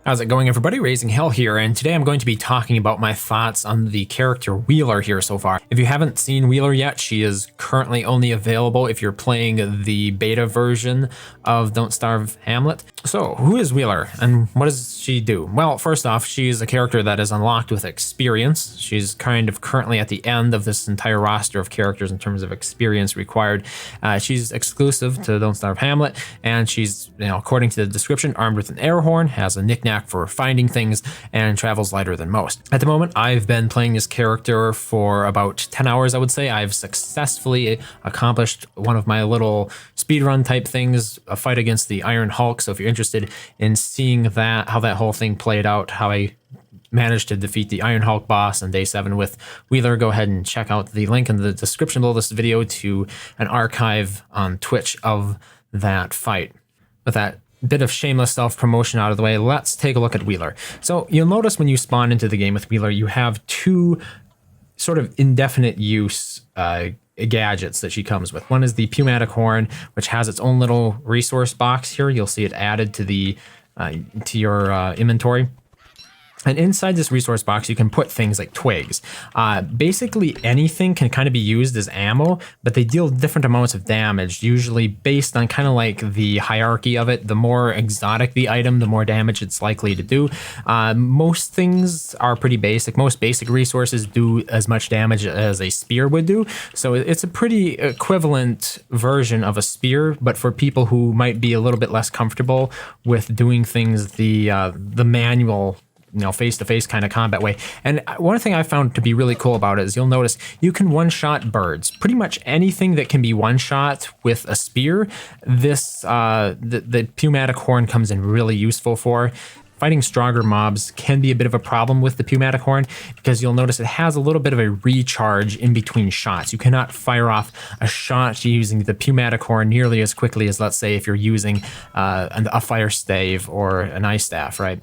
How's it going, everybody? RazingHel here, and today I'm going to be talking about my thoughts on the character Wheeler here so far. If you haven't seen Wheeler yet, she is currently only available if you're playing the beta version of Don't Starve Hamlet. So, who is Wheeler, and what does she do? Well, first off, she's a character that is unlocked with experience. She's kind of currently at the end of this entire roster of characters in terms of experience required. She's exclusive to Don't Starve Hamlet, and she's, according to the description, armed with an air horn, has a knick-knack for finding things, and travels lighter than most. At the moment, I've been playing this character for about 10 hours, I would say. I've successfully accomplished one of my little speedrun type things, a fight against the Iron Hulk. So if you're interested in seeing that, how that whole thing played out, how I managed to defeat the Iron Hulk boss on day 7 with Wheeler, go ahead and check out the link in the description below this video to an archive on Twitch of that fight. With that bit of shameless self-promotion out of the way, let's take a look at Wheeler. So you'll notice when you spawn into the game with Wheeler, you have two sort of indefinite use gadgets that she comes with. One is the pew-matic horn, which has its own little resource box here. You'll see it added to the to your inventory. And inside this resource box, you can put things like twigs. Basically anything can kind of be used as ammo, but they deal different amounts of damage, usually based on kind of like the hierarchy of it. The more exotic the item, the more damage it's likely to do. Most things are pretty basic. Most basic resources do as much damage as a spear would do. So it's a pretty equivalent version of a spear, but for people who might be a little bit less comfortable with doing things the manual, face-to-face kind of combat way. And one thing I found to be really cool about it is you'll notice you can one-shot birds. Pretty much anything that can be one-shot with a spear, this the pew-matic horn comes in really useful for. Fighting stronger mobs can be a bit of a problem with the pew-matic horn because you'll notice it has a little bit of a recharge in between shots. You cannot fire off a shot using the pew-matic horn nearly as quickly as, let's say, if you're using a fire stave or an ice staff, right?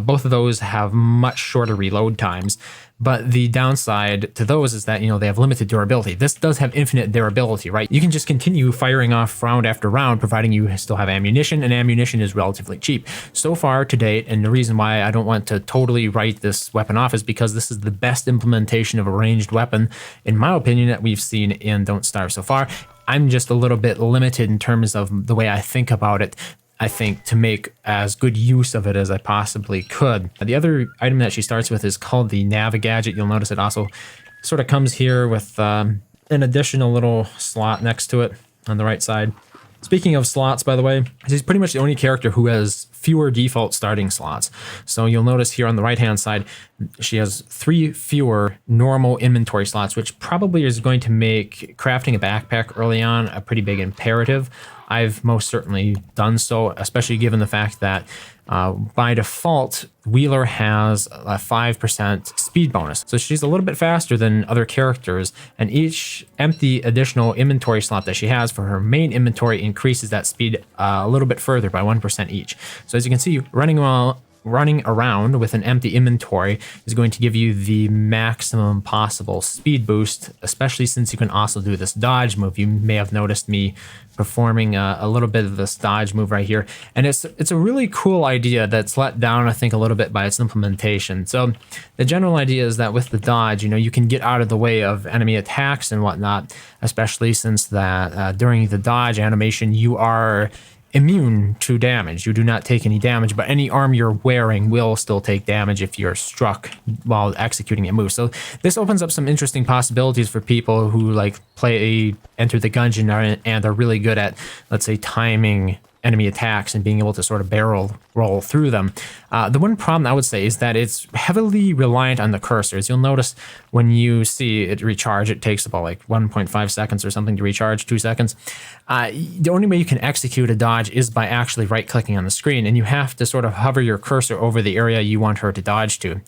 Both of those have much shorter reload times, but the downside to those is that, they have limited durability. This does have infinite durability, right? You can just continue firing off round after round, providing you still have ammunition, and ammunition is relatively cheap. So far to date, and the reason why I don't want to totally write this weapon off is because this is the best implementation of a ranged weapon, in my opinion, that we've seen in Don't Starve so far. I'm just a little bit limited in terms of the way I think about it. I think to make as good use of it as I possibly could. The other item that she starts with is called the Nav Gadget. You'll notice it also sort of comes here with an additional little slot next to it on the right side. Speaking of slots, by the way, she's pretty much the only character who has fewer default starting slots. So you'll notice here on the right-hand side, she has 3 fewer normal inventory slots, which probably is going to make crafting a backpack early on a pretty big imperative. I've most certainly done so, especially given the fact that by default, Wheeler has a 5% speed bonus. So she's a little bit faster than other characters, and each empty additional inventory slot that she has for her main inventory increases that speed a little bit further by 1% each. So as you can see, running around with an empty inventory is going to give you the maximum possible speed boost, especially since you can also do this dodge move. You may have noticed me performing a little bit of this dodge move right here. And it's a really cool idea that's let down, I think, a little bit by its implementation. So the general idea is that with the dodge, you can get out of the way of enemy attacks and whatnot, especially since that during the dodge animation, you are immune to damage. You do not take any damage, but any arm you're wearing will still take damage if you're struck while executing a move. So this opens up some interesting possibilities for people who enter the gungeon and are really good at, let's say, timing enemy attacks and being able to sort of barrel roll through them. The one problem I would say is that it's heavily reliant on the cursors. You'll notice when you see it recharge, it takes about 1.5 seconds or something to recharge, 2 seconds. The only way you can execute a dodge is by actually right-clicking on the screen, and you have to sort of hover your cursor over the area you want her to dodge to.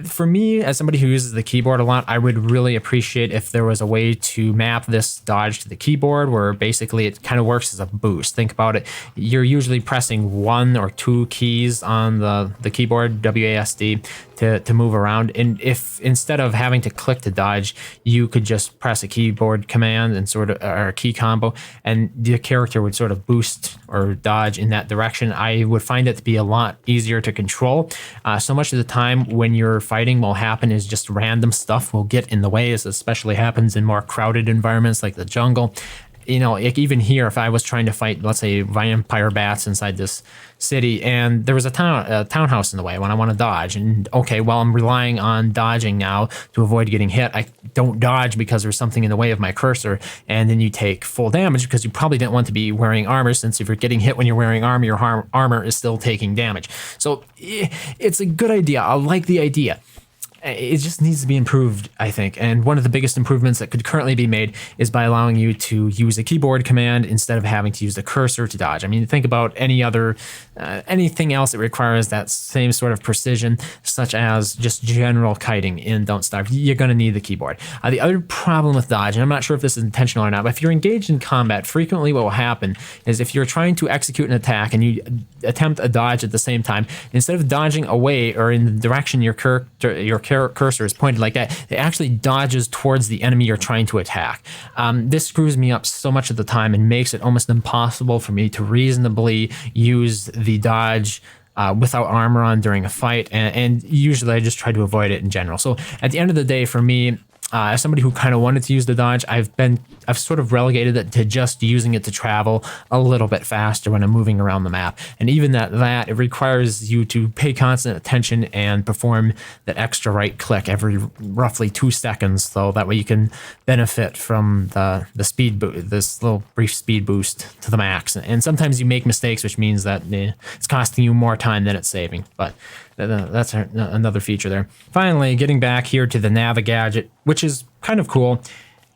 For me, as somebody who uses the keyboard a lot, I would really appreciate if there was a way to map this dodge to the keyboard where basically it kind of works as a boost. Think about it. You're usually pressing 1 or 2 keys on the keyboard, WASD, to move around. And if instead of having to click to dodge, you could just press a keyboard command and sort of, or a key combo, and the character would sort of boost or dodge in that direction, I would find it to be a lot easier to control. So much of the time when you're fighting, what will happen is just random stuff will get in the way, as especially happens in more crowded environments like the jungle. You know, like even here, if I was trying to fight, let's say, vampire bats inside this city, and there was a townhouse in the way when I want to dodge, and okay, well, I'm relying on dodging now to avoid getting hit. I don't dodge because there's something in the way of my cursor, and then you take full damage because you probably didn't want to be wearing armor, since if you're getting hit when you're wearing armor, your armor is still taking damage. So it's a good idea. I like the idea. It just needs to be improved, I think. And one of the biggest improvements that could currently be made is by allowing you to use a keyboard command instead of having to use the cursor to dodge. I mean, think about any other, anything else that requires that same sort of precision, such as just general kiting in Don't Starve. You're going to need the keyboard. The other problem with dodge, and I'm not sure if this is intentional or not, but if you're engaged in combat, frequently what will happen is if you're trying to execute an attack and you attempt a dodge at the same time, instead of dodging away or in the direction your cursor is pointed like that, it actually dodges towards the enemy you're trying to attack. This screws me up so much of the time and makes it almost impossible for me to reasonably use the dodge without armor on during a fight, and usually I just try to avoid it in general. So at the end of the day, for me, as somebody who kind of wanted to use the dodge, I've sort of relegated it to just using it to travel a little bit faster when I'm moving around the map. And even that it requires you to pay constant attention and perform that extra right click every roughly 2 seconds, so that way you can benefit from the speed boost, this little brief speed boost to the max. And sometimes you make mistakes, which means that it's costing you more time than it's saving. But that's another feature there. Finally, getting back here to the Navigadget, which is kind of cool.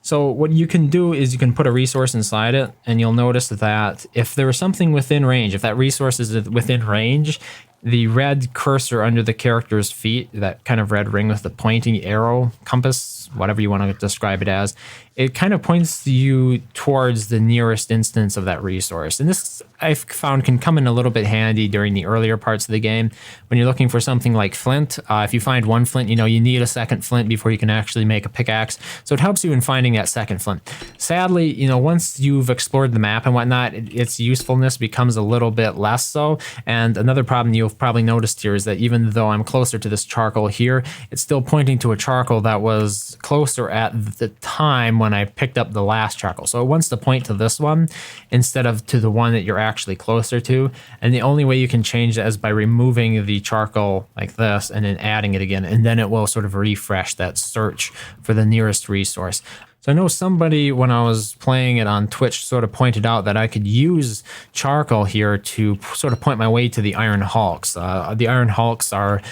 So what you can do is you can put a resource inside it, and you'll notice that if there is something within range, if that resource is within range, the red cursor under the character's feet, that kind of red ring with the pointing arrow, compass, whatever you want to describe it as, it kind of points you towards the nearest instance of that resource. And this, I've found, can come in a little bit handy during the earlier parts of the game. When you're looking for something like flint, if you find 1 flint, you know, you need a second flint before you can actually make a pickaxe. So it helps you in finding that second flint. Sadly, you know, once you've explored the map and whatnot, its usefulness becomes a little bit less so. And another problem you've probably noticed here is that even though I'm closer to this charcoal here, it's still pointing to a charcoal that was closer at the time when I picked up the last charcoal. So it wants to point to this one instead of to the one that you're actually closer to. And the only way you can change that is by removing the charcoal like this and then adding it again. And then it will sort of refresh that search for the nearest resource. So I know somebody, when I was playing it on Twitch, sort of pointed out that I could use charcoal here to sort of point my way to the Iron Hulks. The Iron Hulks are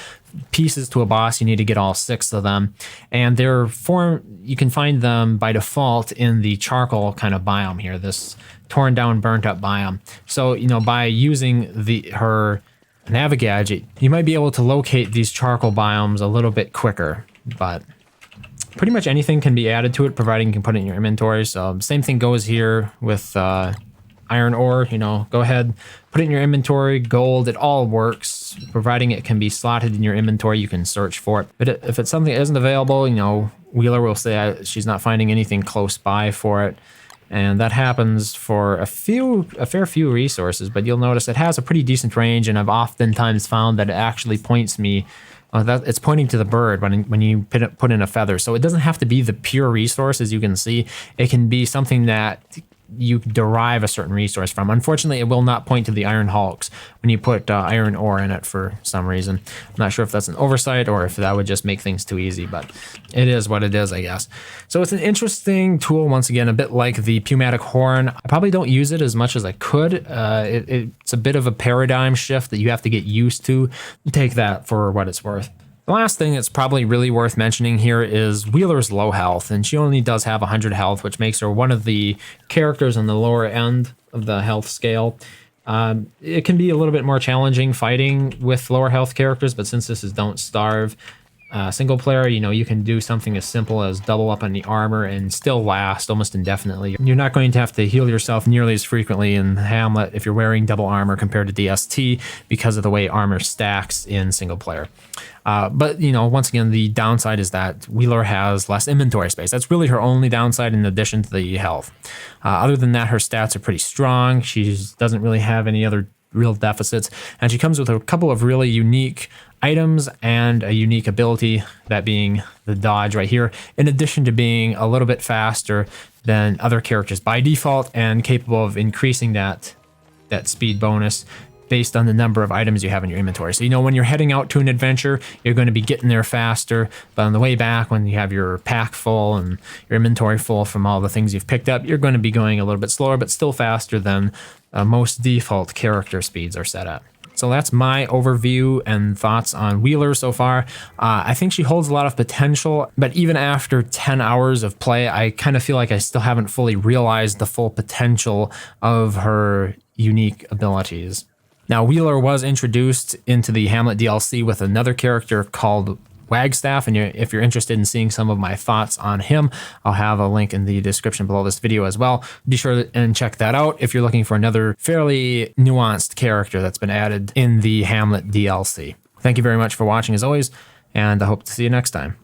pieces to a boss. You need to get all 6 of them, and you can find them by default in the charcoal kind of biome here, this torn down, burnt up biome. So, you know, by using her Navigadget, you might be able to locate these charcoal biomes a little bit quicker, but pretty much anything can be added to it, providing you can put it in your inventory. So same thing goes here with iron ore. You know, go ahead, put it in your inventory. Gold, it all works, providing it can be slotted in your inventory. You can search for it. But if it's something that isn't available, you know, Wheeler will say she's not finding anything close by for it. And that happens for a fair few resources, but you'll notice it has a pretty decent range, and I've oftentimes found that it actually points me, it's pointing to the bird when you put in a feather. So it doesn't have to be the pure resource, as you can see. It can be something that you derive a certain resource from. Unfortunately, it will not point to the Iron Hulks when you put iron ore in it for some reason. I'm not sure if that's an oversight or if that would just make things too easy, but it is what it is, I guess. So it's an interesting tool, once again, a bit like the pew-matic horn. I probably don't use it as much as I could. It's a bit of a paradigm shift that you have to get used to. Take that for what it's worth. The last thing that's probably really worth mentioning here is Wheeler's low health, and she only does have 100 health, which makes her one of the characters on the lower end of the health scale. It can be a little bit more challenging fighting with lower health characters, but since this is Don't Starve, single player, you know, you can do something as simple as double up on the armor and still last almost indefinitely. You're not going to have to heal yourself nearly as frequently in Hamlet if you're wearing double armor compared to DST because of the way armor stacks in single player. But, you know, once again, the downside is that Wheeler has less inventory space. That's really her only downside in addition to the health. Other than that, her stats are pretty strong. She doesn't really have any other real deficits, and she comes with a couple of really unique items and a unique ability, that being the dodge right here, in addition to being a little bit faster than other characters by default and capable of increasing that speed bonus based on the number of items you have in your inventory. So, you know, when you're heading out to an adventure, you're going to be getting there faster, but on the way back, when you have your pack full and your inventory full from all the things you've picked up, you're going to be going a little bit slower, but still faster than most default character speeds are set at. So that's my overview and thoughts on Wheeler so far. I think she holds a lot of potential, but even after 10 hours of play, I kind of feel like I still haven't fully realized the full potential of her unique abilities. Now, Wheeler was introduced into the Hamlet DLC with another character called Wagstaff, and if you're interested in seeing some of my thoughts on him, I'll have a link in the description below this video as well. Be sure and check that out if you're looking for another fairly nuanced character that's been added in the Hamlet DLC. Thank you very much for watching as always, and I hope to see you next time.